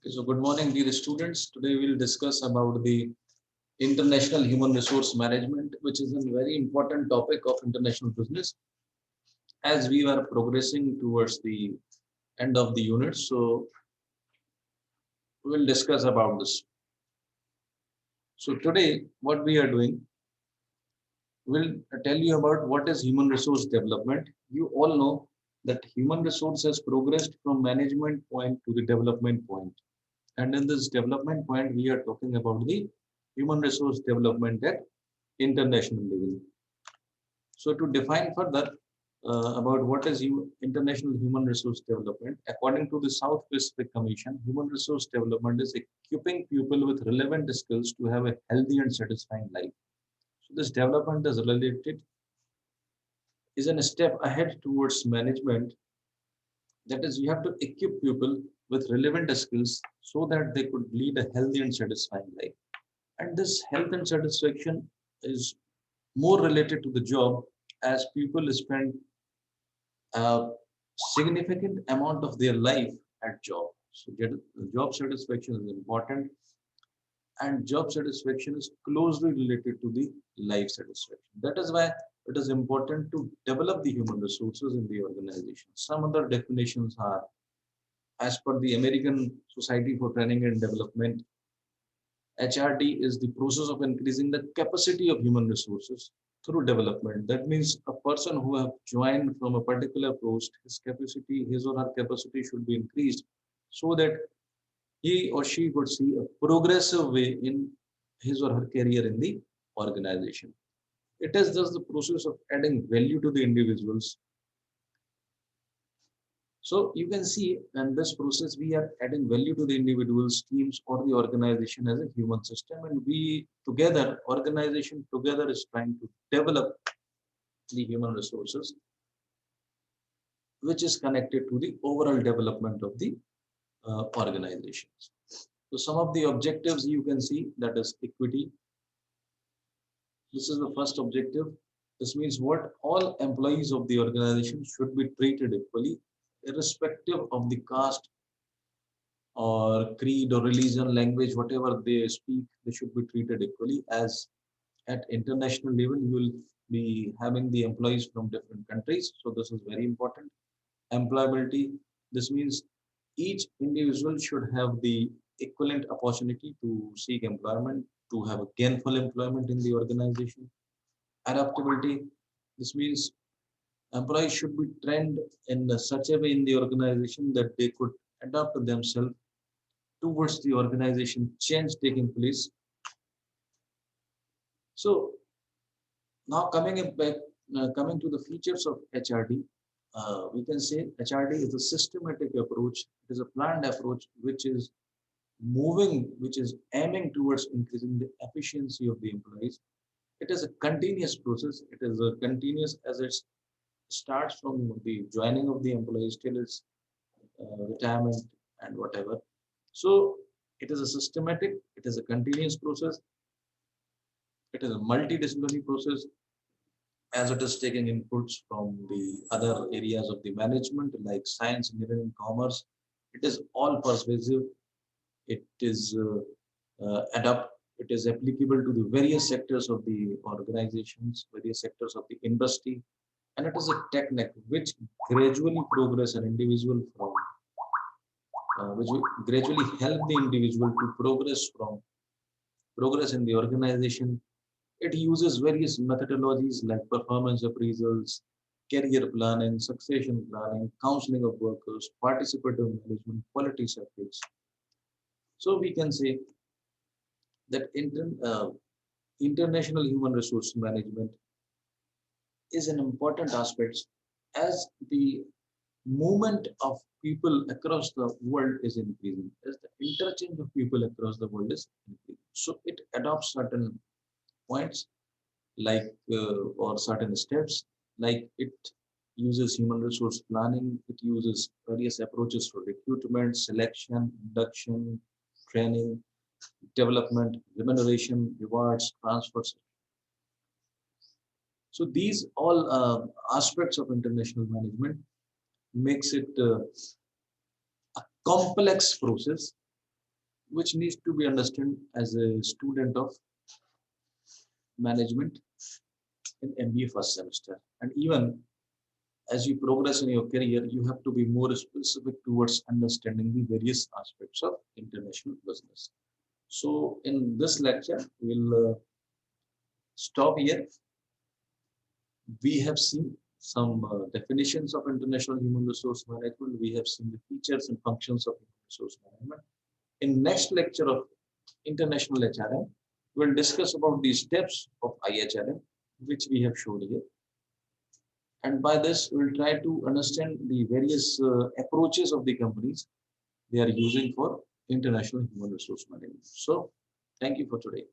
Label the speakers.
Speaker 1: Okay, so good morning, dear students. Today we'll discuss about the international human resource management, which is a very important topic of international business as we are progressing towards the end of the unit. So we'll discuss about this. So today, what we are doing, we'll tell you about what is human resource development. You all know that human resource has progressed from management point to the development point. And in this development point, we are talking about the human resource development at international level. So to define further about what is international human resource development, according to the South Pacific Commission, human resource development is equipping people with relevant skills to have a healthy and satisfying life. So this development is related is a step ahead towards management. That is, you have to equip people with relevant skills so that they could lead a healthy and satisfying life. And this health and satisfaction is more related to the job as people spend a significant amount of their life at job. So job satisfaction is important, and job satisfaction is closely related to the life satisfaction. That is why it is important to develop the human resources in the organization. Some other definitions are, as per the American Society for Training and Development, HRD is the process of increasing the capacity of human resources through development. That means a person who have joined from a particular post, his or her capacity should be increased so that he or she could see a progressive way in his or her career in the organization. It is just the process of adding value to the individuals. So you can see in this process, we are adding value to the individuals, teams, or the organization as a human system. And we together, organization together is trying to develop the human resources, which is connected to the overall development of the organizations. So some of the objectives you can see, that is equity. This is the first objective. This means what all employees of the organization should be treated equally, irrespective of the caste or creed or religion, language, whatever they speak, they should be treated equally. As at international level, you will be having the employees from different countries. So this is very important. Employability, this means each individual should have the equivalent opportunity to seek employment, to have a gainful employment in the organization. Adaptability, this means employees should be trained in such a way in the organization that they could adapt themselves towards the organization change taking place. So now coming to the features of HRD, we can say HRD is a systematic approach. It is a planned approach which is aiming towards increasing the efficiency of the employees. It is a continuous process. It is a continuous as it starts from the joining of the employees till its retirement and whatever. So it is a systematic, it is a continuous process, it is a multidisciplinary process as it is taking inputs from the other areas of the management like science, engineering, commerce. It is all pervasive. It is adapt. It is applicable to the various sectors of the organizations, various sectors of the industry, and it is a technique which gradually progress an individual from, which will gradually help the individual to progress in the organization. It uses various methodologies like performance appraisals, career planning, succession planning, counseling of workers, participative management, quality circuits. So we can say that international human resource management is an important aspect as the movement of people across the world is increasing, as the interchange of people across the world is increasing. So it adopts certain points like or certain steps, like it uses human resource planning, it uses various approaches for recruitment, selection, induction, training, development, remuneration, rewards, transfers. So these all aspects of international management makes it a complex process which needs to be understood as a student of management in MBA first semester. And even as you progress in your career, you have to be more specific towards understanding the various aspects of international business. So in this lecture, we'll stop here. We have seen some definitions of international human resource management. We have seen the features and functions of human resource management. In next lecture of international HRM, we'll discuss about the steps of IHRM, which we have showed here. And by this, we'll try to understand the various approaches of the companies they are using for international human resource management. So, thank you for today.